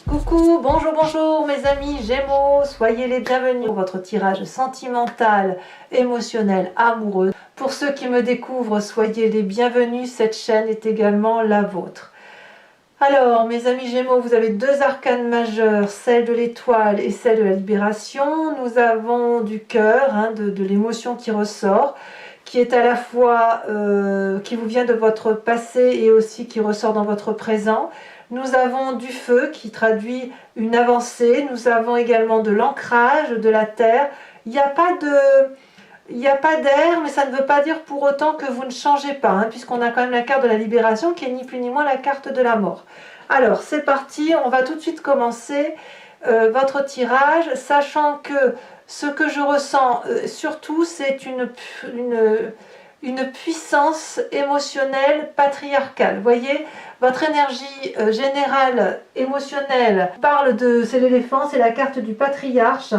Coucou, bonjour, bonjour mes amis Gémeaux, soyez les bienvenus pour votre tirage sentimental, émotionnel, amoureux. Pour ceux qui me découvrent, soyez les bienvenus, cette chaîne est également la vôtre. Alors mes amis Gémeaux, vous avez deux arcanes majeures, celle de l'étoile et celle de la libération. Nous avons du cœur, de l'émotion qui ressort, qui est à la fois, qui vous vient de votre passé et aussi qui ressort dans votre présent. Nous avons du feu qui traduit une avancée, nous avons également de l'ancrage, de la terre. Il n'y a pas d'air, mais ça ne veut pas dire pour autant que vous ne changez pas, puisqu'on a quand même la carte de la libération qui est ni plus ni moins la carte de la mort. Alors c'est parti, on va tout de suite commencer votre tirage, sachant que ce que je ressens surtout c'est une puissance émotionnelle patriarcale. Vous voyez, votre énergie générale émotionnelle parle de, c'est l'éléphant, c'est la carte du patriarche.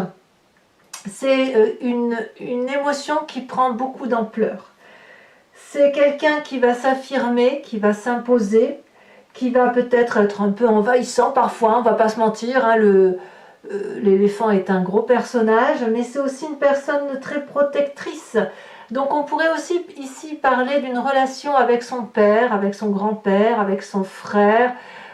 C'est une émotion qui prend beaucoup d'ampleur. C'est quelqu'un qui va s'affirmer, qui va s'imposer, qui va peut-être être un peu envahissant parfois, on ne va pas se mentir, l'éléphant est un gros personnage, mais c'est aussi une personne très protectrice. Donc on pourrait aussi ici parler d'une relation avec son père, avec son grand-père, avec son frère,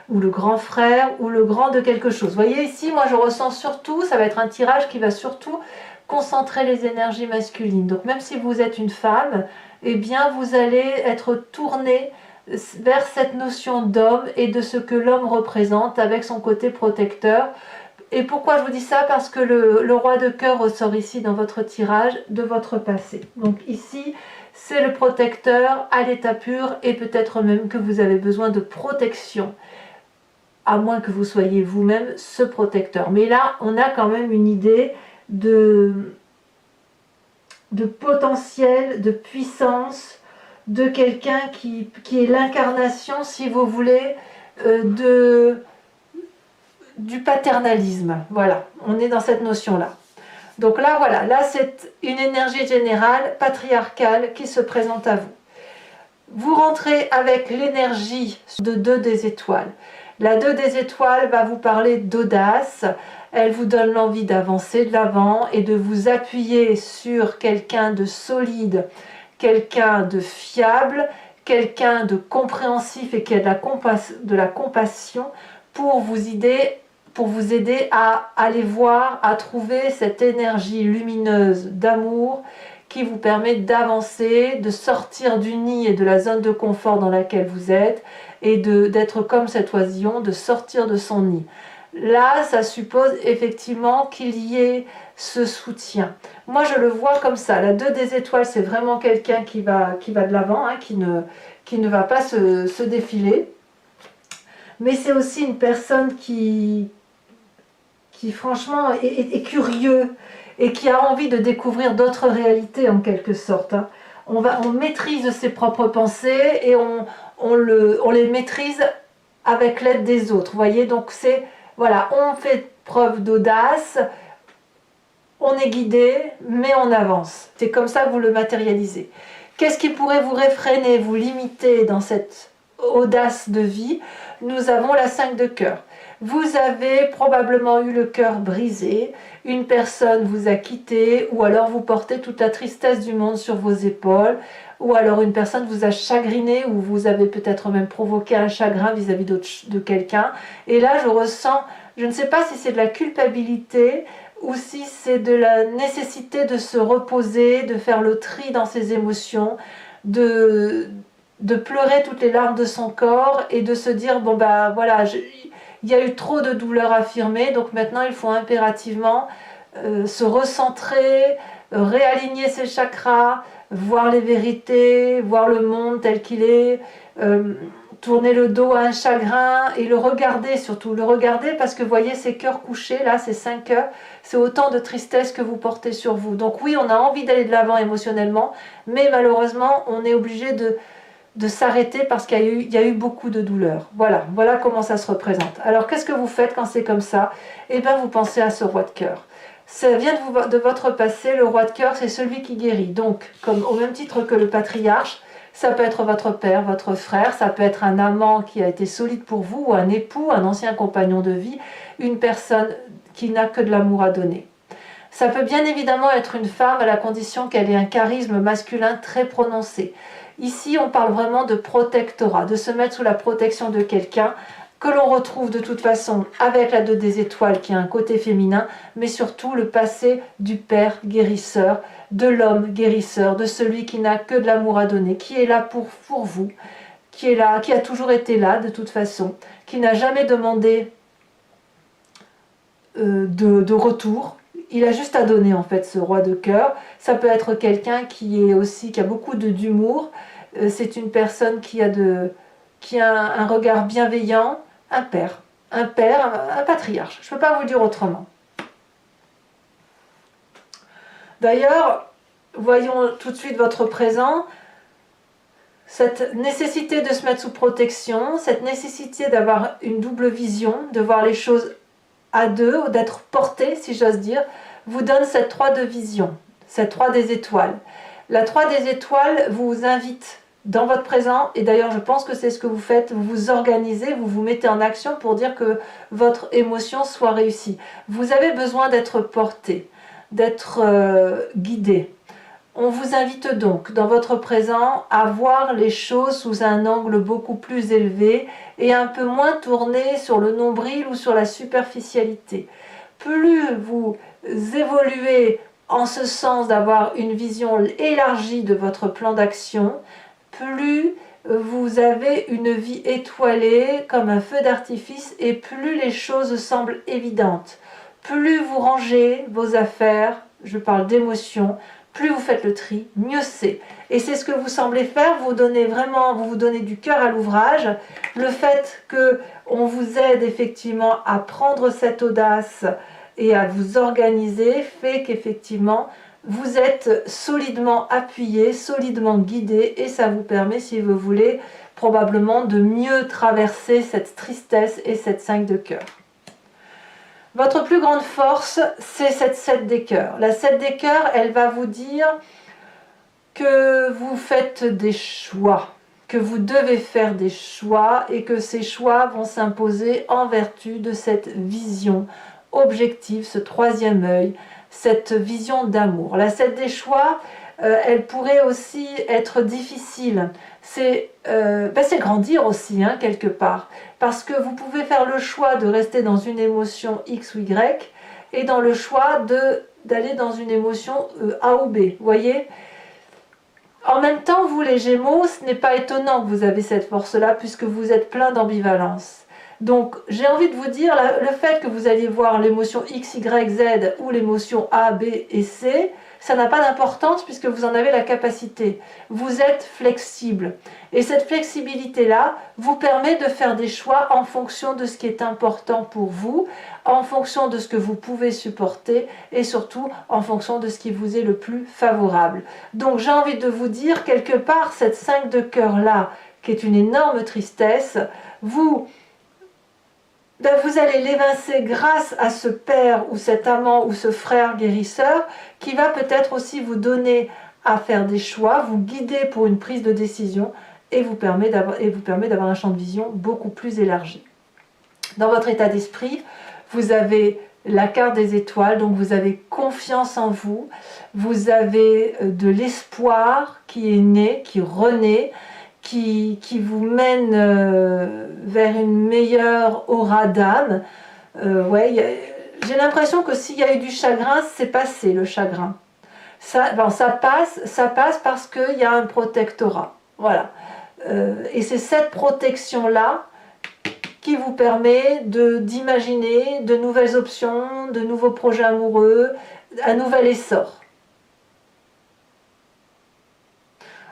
ou le grand frère, ou le grand de quelque chose. Vous voyez ici, moi je ressens surtout, ça va être un tirage qui va surtout concentrer les énergies masculines. Donc même si vous êtes une femme, eh bien vous allez être tourné vers cette notion d'homme et de ce que l'homme représente avec son côté protecteur. Et pourquoi je vous dis ça? Parce que le roi de cœur ressort ici dans votre tirage de votre passé. Donc ici, c'est le protecteur à l'état pur et peut-être même que vous avez besoin de protection, à moins que vous soyez vous-même ce protecteur. Mais là, on a quand même une idée de potentiel, de puissance, de quelqu'un qui est l'incarnation, si vous voulez, du paternalisme. Voilà, on est dans cette notion-là. Donc là, voilà, là c'est une énergie générale, patriarcale, qui se présente à vous. Vous rentrez avec l'énergie de 2 des étoiles. La 2 des étoiles va vous parler d'audace, elle vous donne l'envie d'avancer de l'avant et de vous appuyer sur quelqu'un de solide, quelqu'un de fiable, quelqu'un de compréhensif et qui a de la compassion pour vous aider à aller voir, à trouver cette énergie lumineuse d'amour qui vous permet d'avancer, de sortir du nid et de la zone de confort dans laquelle vous êtes et d'être comme cet oisillon, de sortir de son nid. Là, ça suppose effectivement qu'il y ait ce soutien. Moi, je le vois comme ça. La 2 des étoiles, c'est vraiment quelqu'un qui va de l'avant, qui ne va pas se défiler. Mais c'est aussi une personne qui franchement est curieux et qui a envie de découvrir d'autres réalités en quelque sorte. On maîtrise ses propres pensées et on les maîtrise avec l'aide des autres. Vous voyez, donc c'est, voilà, on fait preuve d'audace, on est guidé, mais on avance. C'est comme ça que vous le matérialisez. Qu'est-ce qui pourrait vous réfréner, vous limiter dans cette audace de vie? Nous avons la 5 de cœur. Vous avez probablement eu le cœur brisé, une personne vous a quitté, ou alors vous portez toute la tristesse du monde sur vos épaules, ou alors une personne vous a chagriné, ou vous avez peut-être même provoqué un chagrin vis-à-vis de quelqu'un. Et là, je ressens, je ne sais pas si c'est de la culpabilité, ou si c'est de la nécessité de se reposer, de faire le tri dans ses émotions, de pleurer toutes les larmes de son corps et de se dire, bon bah voilà, il y a eu trop de douleurs affirmées, donc maintenant il faut impérativement se recentrer, réaligner ses chakras, voir les vérités, voir le monde tel qu'il est, tourner le dos à un chagrin et le regarder, surtout le regarder, parce que vous voyez ces cœurs couchés là, ces 5 cœurs, c'est autant de tristesse que vous portez sur vous. Donc oui, on a envie d'aller de l'avant émotionnellement, mais malheureusement on est obligé de s'arrêter parce qu'il y a eu beaucoup de douleur. Voilà comment ça se représente. Alors qu'est-ce que vous faites quand c'est comme ça? Eh bien vous pensez à ce roi de cœur. Ça vient de votre passé, le roi de cœur c'est celui qui guérit. Donc, comme au même titre que le patriarche, Ça peut être votre père, votre frère, ça peut être un amant qui a été solide pour vous, ou un époux, un ancien compagnon de vie, une personne qui n'a que de l'amour à donner. Ça peut bien évidemment être une femme à la condition qu'elle ait un charisme masculin très prononcé. Ici, on parle vraiment de protectorat, de se mettre sous la protection de quelqu'un que l'on retrouve de toute façon avec la 2 des étoiles qui a un côté féminin, mais surtout le passé du père guérisseur, de l'homme guérisseur, de celui qui n'a que de l'amour à donner, qui est là pour vous, qui est là, qui a toujours été là de toute façon, qui n'a jamais demandé de retour. Il a juste à donner en fait, ce roi de cœur. Ça peut être quelqu'un qui a beaucoup d'humour. C'est une personne qui a un regard bienveillant, un père, un patriarche. Je ne peux pas vous le dire autrement. D'ailleurs, voyons tout de suite votre présent. Cette nécessité de se mettre sous protection, cette nécessité d'avoir une double vision, de voir les choses à deux, ou d'être porté, si j'ose dire, vous donne cette 3 de vision, cette 3 des étoiles. La 3 des étoiles vous invite dans votre présent, et d'ailleurs je pense que c'est ce que vous faites, vous vous organisez, vous vous mettez en action pour dire que votre émotion soit réussie. Vous avez besoin d'être porté, d'être guidé. On vous invite donc dans votre présent à voir les choses sous un angle beaucoup plus élevé et un peu moins tourné sur le nombril ou sur la superficialité. Plus vous évoluez en ce sens d'avoir une vision élargie de votre plan d'action, plus vous avez une vie étoilée comme un feu d'artifice et plus les choses semblent évidentes. Plus vous rangez vos affaires, je parle d'émotions, plus vous faites le tri, mieux c'est. Et c'est ce que vous semblez faire, vous vous donnez du cœur à l'ouvrage. Le fait qu'on vous aide effectivement à prendre cette audace et à vous organiser fait qu'effectivement vous êtes solidement appuyé, solidement guidé, et ça vous permet, si vous voulez, probablement de mieux traverser cette tristesse et cette 5 de cœur. Votre plus grande force, c'est cette 7 des cœurs. La 7 des cœurs, elle va vous dire que vous faites des choix, que vous devez faire des choix et que ces choix vont s'imposer en vertu de cette vision objective, ce 3e œil, cette vision d'amour. La 7 des choix, elle pourrait aussi être difficile. C'est grandir aussi, hein, quelque part. Parce que vous pouvez faire le choix de rester dans une émotion X ou Y et dans le choix d'aller dans une émotion A ou B. Vous voyez ? En même temps, vous les Gémeaux, ce n'est pas étonnant que vous avez cette force-là puisque vous êtes plein d'ambivalence. Donc, j'ai envie de vous dire, le fait que vous alliez voir l'émotion X, Y, Z ou l'émotion A, B et C, ça n'a pas d'importance puisque vous en avez la capacité. Vous êtes flexible. Et cette flexibilité-là vous permet de faire des choix en fonction de ce qui est important pour vous, en fonction de ce que vous pouvez supporter et surtout en fonction de ce qui vous est le plus favorable. Donc, j'ai envie de vous dire, quelque part, cette 5 de cœur-là, qui est une énorme tristesse, vous allez l'évincer grâce à ce père ou cet amant ou ce frère guérisseur qui va peut-être aussi vous donner à faire des choix, vous guider pour une prise de décision et vous permet d'avoir un champ de vision beaucoup plus élargi. Dans votre état d'esprit, vous avez la carte des étoiles, donc vous avez confiance en vous, vous avez de l'espoir qui est né, qui renaît, qui vous mène vers une meilleure aura d'âme. J'ai l'impression que s'il y a eu du chagrin, c'est passé le chagrin. Ça passe parce qu'il y a un protectorat. Voilà. Et c'est cette protection-là qui vous permet d'imaginer de nouvelles options, de nouveaux projets amoureux, un nouvel essor.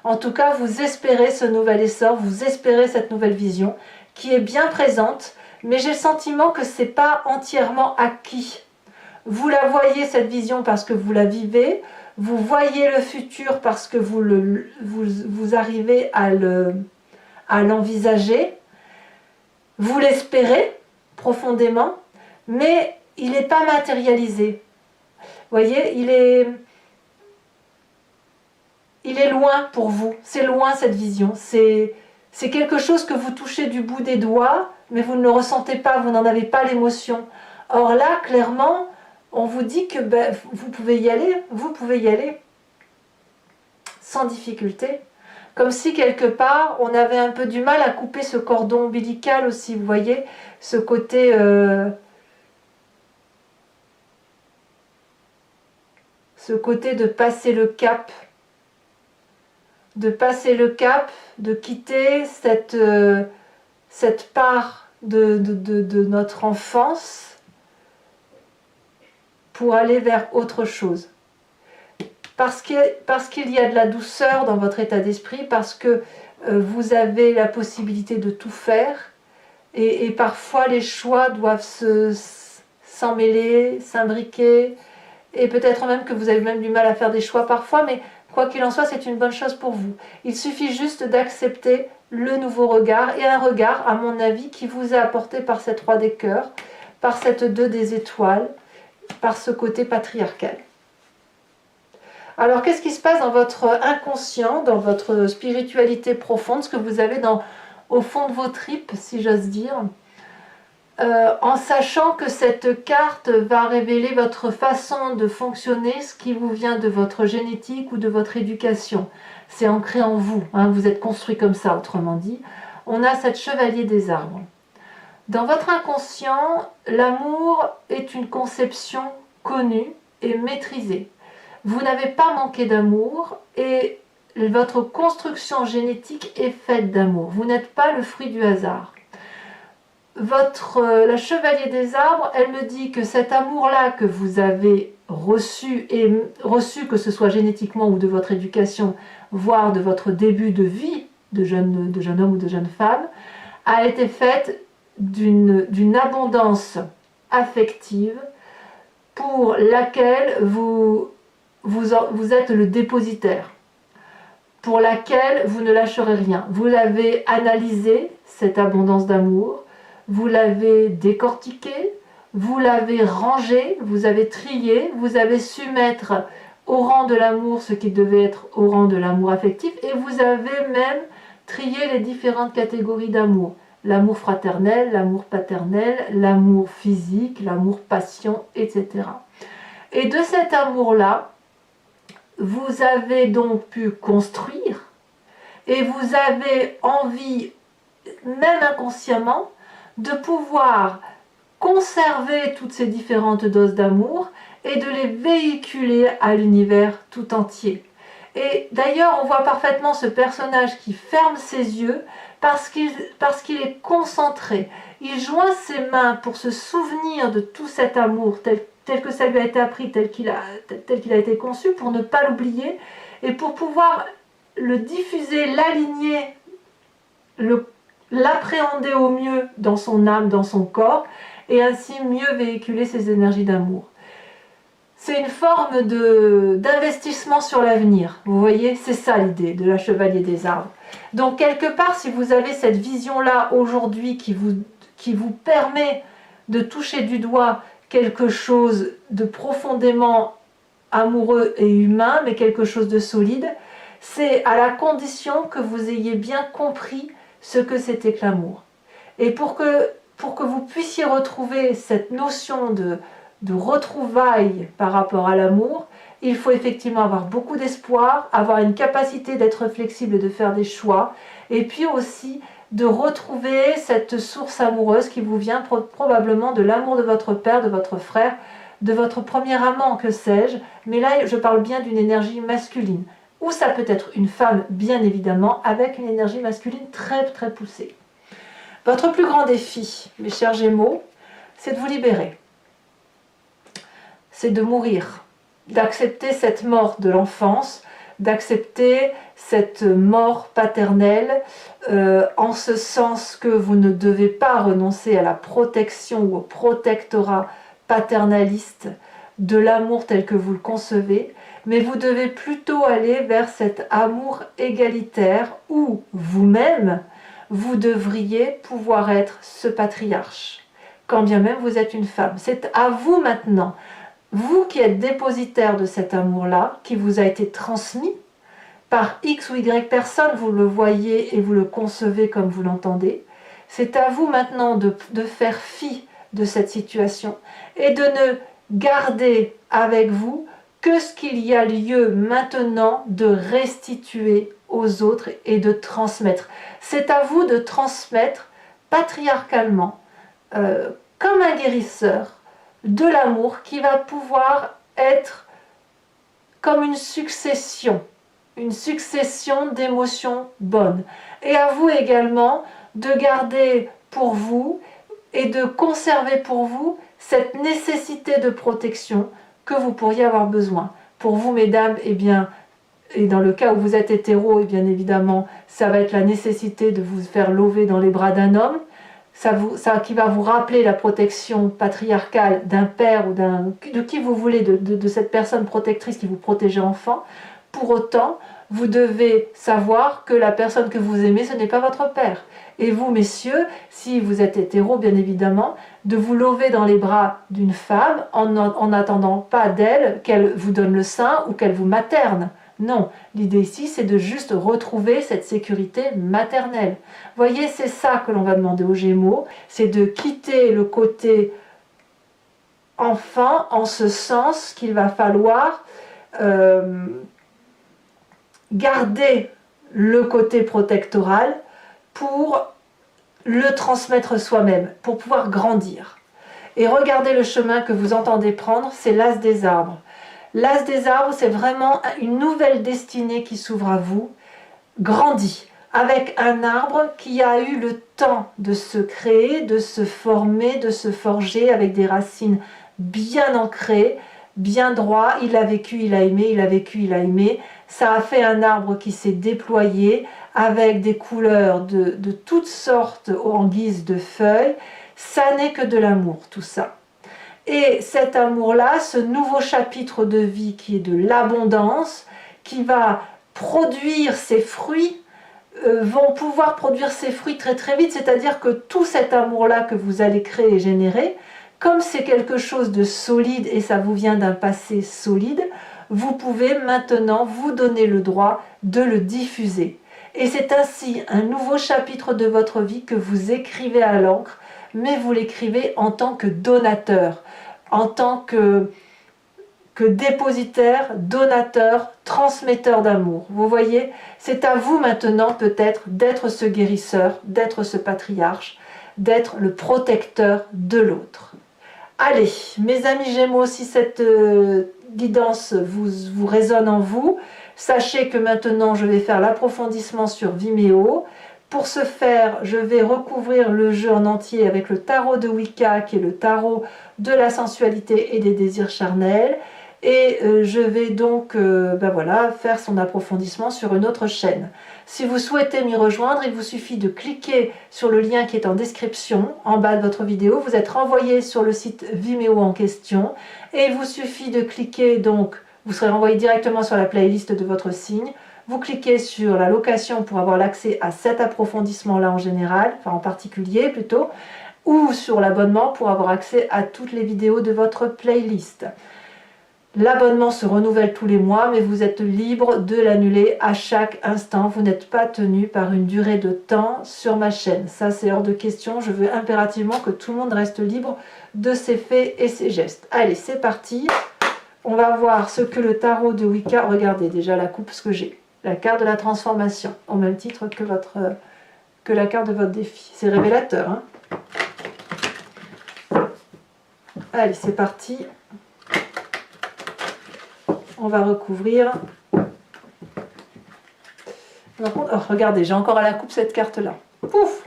En tout cas, vous espérez ce nouvel essor, vous espérez cette nouvelle vision qui est bien présente, mais j'ai le sentiment que ce n'est pas entièrement acquis. Vous la voyez, cette vision, parce que vous la vivez, vous voyez le futur parce que vous arrivez à l'envisager, vous l'espérez profondément, mais il n'est pas matérialisé. Vous voyez, il est loin pour vous, c'est loin cette vision, c'est quelque chose que vous touchez du bout des doigts, mais vous ne le ressentez pas, vous n'en avez pas l'émotion. Or là, clairement, on vous dit que ben, vous pouvez y aller sans difficulté. Comme si quelque part, on avait un peu du mal à couper ce cordon ombilical aussi, vous voyez, ce côté... ce côté de passer le cap, de quitter cette part de notre enfance pour aller vers autre chose. Parce qu'il y a de la douceur dans votre état d'esprit, parce que vous avez la possibilité de tout faire, et parfois les choix doivent s'en mêler, s'imbriquer, et peut-être même que vous avez même du mal à faire des choix parfois, mais quoi qu'il en soit, c'est une bonne chose pour vous. Il suffit juste d'accepter le nouveau regard, et un regard, à mon avis, qui vous est apporté par cette roi des cœurs, par cette 2 des étoiles, par ce côté patriarcal. Alors, qu'est-ce qui se passe dans votre inconscient, dans votre spiritualité profonde, ce que vous avez au fond de vos tripes, si j'ose dire, en sachant que cette carte va révéler votre façon de fonctionner, ce qui vous vient de votre génétique ou de votre éducation. C'est ancré en vous, hein, vous êtes construit comme ça, autrement dit. On a cette chevalier des arbres. Dans votre inconscient, l'amour est une conception connue et maîtrisée. Vous n'avez pas manqué d'amour et votre construction génétique est faite d'amour. Vous n'êtes pas le fruit du hasard. La chevalier des arbres, elle me dit que cet amour-là que vous avez reçu, que ce soit génétiquement ou de votre éducation, voire de votre début de vie de jeune homme ou de jeune femme, a été faite d'une abondance affective pour laquelle vous êtes le dépositaire, pour laquelle vous ne lâcherez rien. Vous l'avez analysé, cette abondance d'amour, vous l'avez décortiqué, vous l'avez rangé, vous avez trié, vous avez su mettre au rang de l'amour ce qui devait être au rang de l'amour affectif, et vous avez même trié les différentes catégories d'amour. L'amour fraternel, l'amour paternel, l'amour physique, l'amour passion, etc. Et de cet amour-là, vous avez donc pu construire, et vous avez envie, même inconsciemment, de pouvoir conserver toutes ces différentes doses d'amour et de les véhiculer à l'univers tout entier. Et d'ailleurs, on voit parfaitement ce personnage qui ferme ses yeux parce qu'il est concentré. Il joint ses mains pour se souvenir de tout cet amour tel que ça lui a été appris, tel qu'il a été conçu, pour ne pas l'oublier et pour pouvoir le diffuser, l'aligner, l'appréhender au mieux dans son âme, dans son corps, et ainsi mieux véhiculer ses énergies d'amour. C'est une forme d'investissement sur l'avenir. Vous voyez, c'est ça l'idée de la chevalier des arbres. Donc quelque part, si vous avez cette vision-là aujourd'hui qui vous permet de toucher du doigt quelque chose de profondément amoureux et humain, mais quelque chose de solide, c'est à la condition que vous ayez bien compris ce que c'était que l'amour. Et pour que vous puissiez retrouver cette notion de retrouvailles par rapport à l'amour, il faut effectivement avoir beaucoup d'espoir, avoir une capacité d'être flexible et de faire des choix, et puis aussi de retrouver cette source amoureuse qui vous vient probablement de l'amour de votre père, de votre frère, de votre premier amant, que sais-je, mais là je parle bien d'une énergie masculine, ou ça peut être une femme bien évidemment, avec une énergie masculine très très poussée. Votre plus grand défi, mes chers Gémeaux, c'est de vous libérer. C'est de mourir, d'accepter cette mort de l'enfance, d'accepter cette mort paternelle, en ce sens que vous ne devez pas renoncer à la protection ou au protectorat paternaliste de l'amour tel que vous le concevez, mais vous devez plutôt aller vers cet amour égalitaire où vous-même, vous devriez pouvoir être ce patriarche, quand bien même vous êtes une femme. C'est à vous maintenant, vous qui êtes dépositaire de cet amour-là, qui vous a été transmis par X ou Y personne, vous le voyez et vous le concevez comme vous l'entendez. C'est à vous maintenant de faire fi de cette situation et de ne garder avec vous que ce qu'il y a lieu maintenant de restituer aux autres et de transmettre. C'est à vous de transmettre patriarcalement, comme un guérisseur, de l'amour qui va pouvoir être comme une succession d'émotions bonnes. Et à vous également de garder pour vous et de conserver pour vous cette nécessité de protection que vous pourriez avoir besoin. Pour vous, mesdames, eh bien, et dans le cas où vous êtes hétéro, et bien évidemment, ça va être la nécessité de vous faire lever dans les bras d'un homme, ça qui va vous rappeler la protection patriarcale d'un père ou de qui vous voulez, de cette personne protectrice qui vous protégeait enfant. Pour autant, vous devez savoir que la personne que vous aimez, ce n'est pas votre père. Et vous, messieurs, si vous êtes hétéro, bien évidemment, de vous lever dans les bras d'une femme en n'attendant pas d'elle qu'elle vous donne le sein ou qu'elle vous materne. Non, l'idée ici, c'est de juste retrouver cette sécurité maternelle. Voyez, c'est ça que l'on va demander aux Gémeaux, c'est de quitter le côté enfant, en ce sens qu'il va falloir garder le côté protectoral pour le transmettre soi-même, pour pouvoir grandir. Et regardez le chemin que vous entendez prendre, c'est l'as des arbres. L'as des arbres, c'est vraiment une nouvelle destinée qui s'ouvre à vous, grandie, avec un arbre qui a eu le temps de se créer, de se former, de se forger, avec des racines bien ancrées, bien droit. Il a vécu, il a aimé, il a vécu, il a aimé. Ça a fait un arbre qui s'est déployé avec des couleurs de toutes sortes en guise de feuilles. Ça n'est que de l'amour, tout ça. Et cet amour-là, ce nouveau chapitre de vie qui est de l'abondance, qui va produire ses fruits, vont pouvoir produire ses fruits très très vite, c'est-à-dire que tout cet amour-là que vous allez créer et générer, comme c'est quelque chose de solide et ça vous vient d'un passé solide, vous pouvez maintenant vous donner le droit de le diffuser. Et c'est ainsi un nouveau chapitre de votre vie que vous écrivez à l'encre, mais vous l'écrivez en tant que donateur, en tant que dépositaire, donateur, transmetteur d'amour. Vous voyez, c'est à vous maintenant peut-être d'être ce guérisseur, d'être ce patriarche, d'être le protecteur de l'autre. Allez, mes amis Gémeaux, si cette guidance vous résonne en vous, sachez que maintenant je vais faire l'approfondissement sur Vimeo. Pour ce faire, je vais recouvrir le jeu en entier avec le tarot de Wicca, qui est le tarot de la sensualité et des désirs charnels. Et je vais donc voilà, faire son approfondissement sur une autre chaîne. Si vous souhaitez m'y rejoindre, il vous suffit de cliquer sur le lien qui est en description, en bas de votre vidéo. Vous êtes renvoyé sur le site Vimeo en question. Et il vous suffit de cliquer, donc, vous serez renvoyé directement sur la playlist de votre signe. Vous cliquez sur la location pour avoir l'accès à cet approfondissement-là en général, enfin en particulier plutôt, ou sur l'abonnement pour avoir accès à toutes les vidéos de votre playlist. L'abonnement se renouvelle tous les mois, mais vous êtes libre de l'annuler à chaque instant. Vous n'êtes pas tenu par une durée de temps sur ma chaîne. Ça, c'est hors de question. Je veux impérativement que tout le monde reste libre de ses faits et ses gestes. Allez, c'est parti. On va voir ce que le tarot de Wicca... Regardez déjà la coupe, ce que j'ai. La carte de la transformation, au même titre que la carte de votre défi. C'est révélateur, hein. Allez, c'est parti. On va recouvrir. Par contre, oh, regardez, j'ai encore à la coupe cette carte-là. Pouf!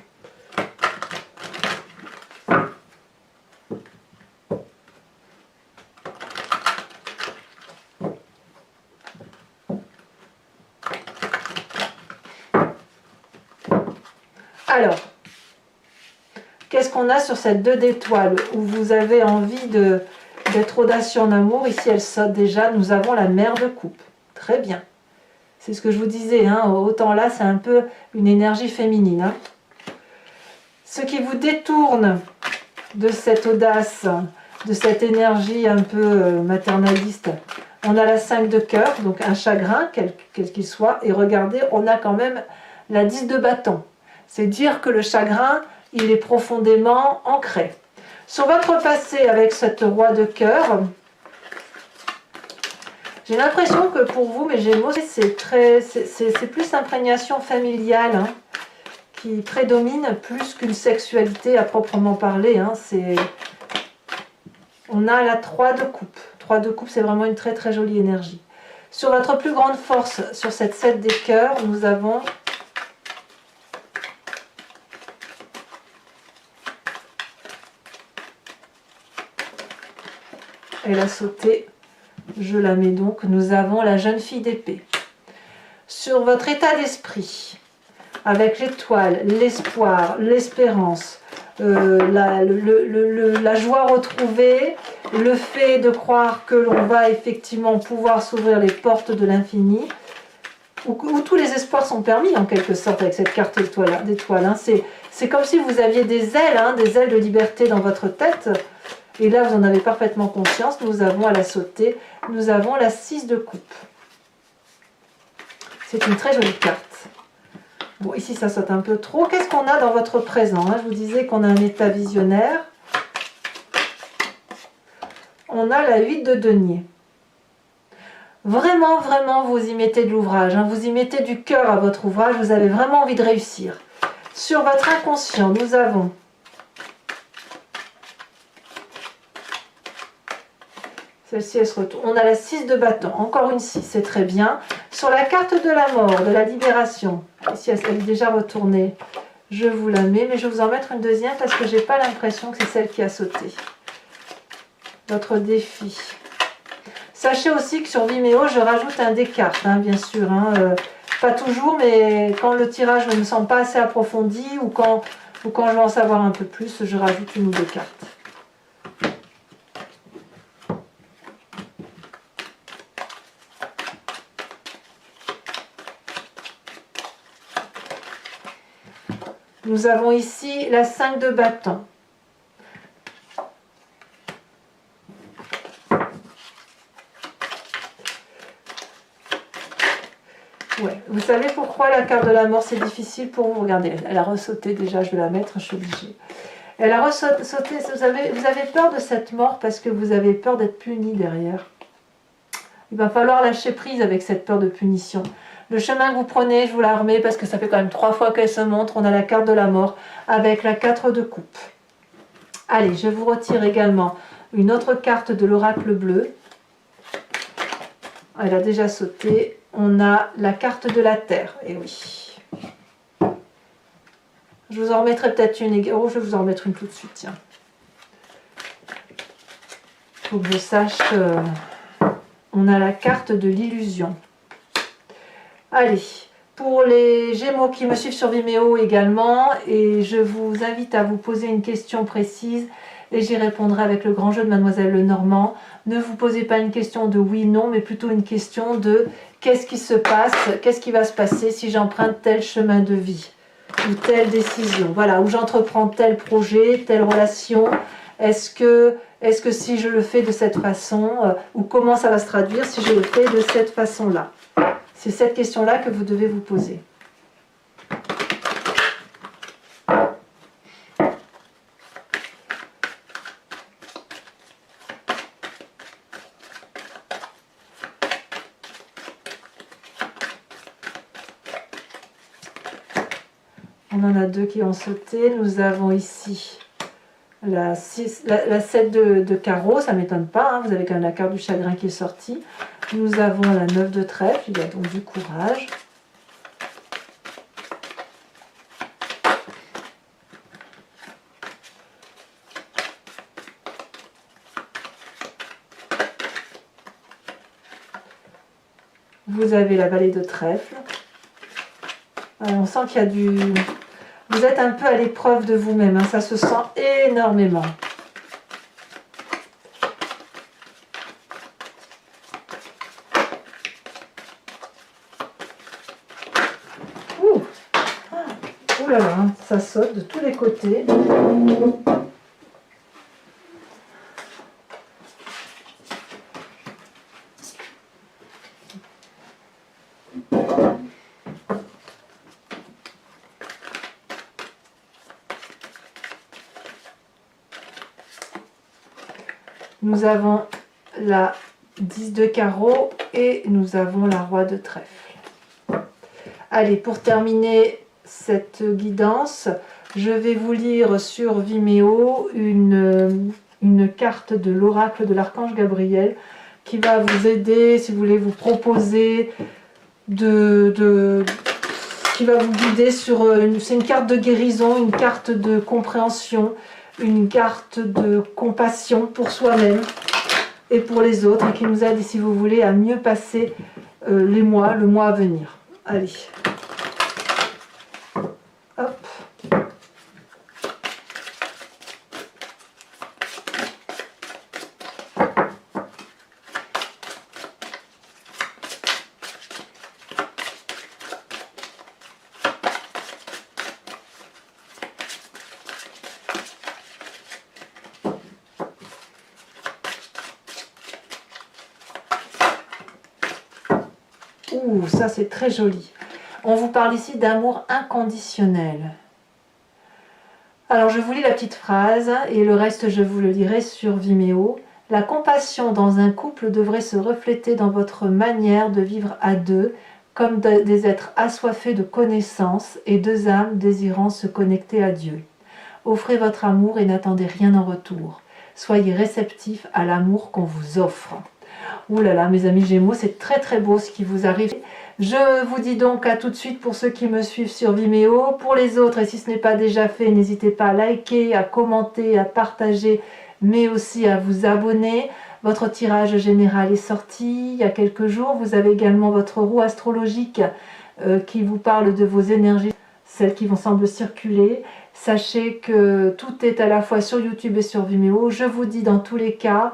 Alors, qu'est-ce qu'on a sur cette 2 d'étoiles où vous avez envie d'être audacieux en amour? Ici, elle saute déjà. Nous avons la mère de coupe. Très bien. C'est ce que je vous disais. Hein, autant là, c'est un peu une énergie féminine. Hein. Ce qui vous détourne de cette audace, de cette énergie un peu maternaliste, On a la 5 de cœur, donc un chagrin, quel qu'il soit. Et regardez, on a quand même la 10 de bâton. C'est dire que le chagrin, il est profondément ancré. Sur votre passé avec cette roi de cœur, j'ai l'impression que pour vous, mes Gémeaux, c'est plus l'imprégnation familiale hein, qui prédomine plus qu'une sexualité à proprement parler. Hein, on a la 3 de coupe. 3 de coupe, c'est vraiment une très très jolie énergie. Sur votre plus grande force, sur cette 7 des cœurs, nous avons elle a sauté, je la mets donc, nous avons la jeune fille d'épée. Sur votre état d'esprit, avec l'étoile, l'espoir, l'espérance, la joie retrouvée, le fait de croire que l'on va effectivement pouvoir s'ouvrir les portes de l'infini, où tous les espoirs sont permis en quelque sorte avec cette carte d'étoile. Hein. C'est comme si vous aviez des ailes de liberté dans votre tête, et là vous en avez parfaitement conscience. Nous avons à la sauter, nous avons la 6 de coupe. C'est une très jolie carte. Bon, ici ça saute un peu trop. Qu'est-ce qu'on a dans votre présent hein? Je vous disais qu'on a un état visionnaire. On a la 8 de denier. Vraiment, vraiment, vous y mettez de l'ouvrage. Hein? Vous y mettez du cœur à votre ouvrage. Vous avez vraiment envie de réussir. Sur votre inconscient, nous avons celle-ci, elle se retourne. On a la 6 de bâton. Encore une 6, c'est très bien. Sur la carte de la mort, de la libération, ici, elle est déjà retournée. Je vous la mets, mais je vais vous en mettre une deuxième parce que j'ai pas l'impression que c'est celle qui a sauté. Votre défi. Sachez aussi que sur Vimeo, je rajoute un des cartes, hein, bien sûr. Hein, pas toujours, mais quand le tirage ne me semble pas assez approfondi ou quand je veux en savoir un peu plus, je rajoute une ou deux cartes. Nous avons ici la 5 de bâton. Ouais. Vous savez pourquoi la carte de la mort c'est difficile pour vous? Regardez, elle a ressauté déjà, je vais la mettre, je suis obligée. Elle a ressauté, vous avez peur de cette mort parce que vous avez peur d'être puni derrière. Il va falloir lâcher prise avec cette peur de punition. Le chemin que vous prenez, je vous la remets parce que ça fait quand même 3 fois qu'elle se montre. On a la carte de la mort avec la 4 de coupe. Allez, je vous retire également une autre carte de l'oracle bleu. Elle a déjà sauté. On a la carte de la terre. Et oui. Je vous en remettrai peut-être une. Oh, je vais vous en remettre une tout de suite, tiens. Il faut que je sache on a la carte de l'illusion. Allez, pour les Gémeaux qui me suivent sur Vimeo également, et je vous invite à vous poser une question précise et j'y répondrai avec le grand jeu de Mademoiselle Lenormand. Ne vous posez pas une question de oui, non, mais plutôt une question de qu'est-ce qui se passe, qu'est-ce qui va se passer si j'emprunte tel chemin de vie ou telle décision, voilà, ou j'entreprends tel projet, telle relation. Est-ce que si je le fais de cette façon, ou comment ça va se traduire si je le fais de cette façon-là? C'est cette question-là que vous devez vous poser. On en a deux qui ont sauté. Nous avons ici la 7 de carreau, ça ne m'étonne pas, hein, vous avez quand même la carte du chagrin qui est sortie. Nous avons la 9 de trèfle, il y a donc du courage. Vous avez la vallée de trèfle. On sent qu'il y a du... Vous êtes un peu à l'épreuve de vous-même, hein, ça se sent énormément. Ouh, ouh là là, ça saute de tous les côtés. Nous avons la 10 de carreau et nous avons la roi de trèfle. Allez, pour terminer cette guidance, je vais vous lire sur Vimeo une carte de l'oracle de l'archange Gabriel qui va vous aider, si vous voulez vous proposer qui va vous guider sur c'est une carte de guérison, une carte de compréhension, une carte de compassion pour soi-même et pour les autres, et qui nous aide, si vous voulez, à mieux passer le mois à venir. Allez. Hop. Ouh, ça c'est très joli. On vous parle ici d'amour inconditionnel. Alors je vous lis la petite phrase et le reste je vous le lirai sur Vimeo. La compassion dans un couple devrait se refléter dans votre manière de vivre à deux, comme des êtres assoiffés de connaissances et deux âmes désirant se connecter à Dieu. Offrez votre amour et n'attendez rien en retour. Soyez réceptifs à l'amour qu'on vous offre. Ouh là là, mes amis Gémeaux, c'est très très beau ce qui vous arrive. Je vous dis donc à tout de suite pour ceux qui me suivent sur Vimeo. Pour les autres, et si ce n'est pas déjà fait, n'hésitez pas à liker, à commenter, à partager, mais aussi à vous abonner. Votre tirage général est sorti il y a quelques jours. Vous avez également votre roue astrologique qui vous parle de vos énergies, celles qui vont sembler circuler. Sachez que tout est à la fois sur YouTube et sur Vimeo. Je vous dis dans tous les cas,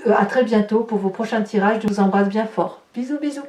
à très bientôt pour vos prochains tirages. Je vous embrasse bien fort. Bisous, bisous.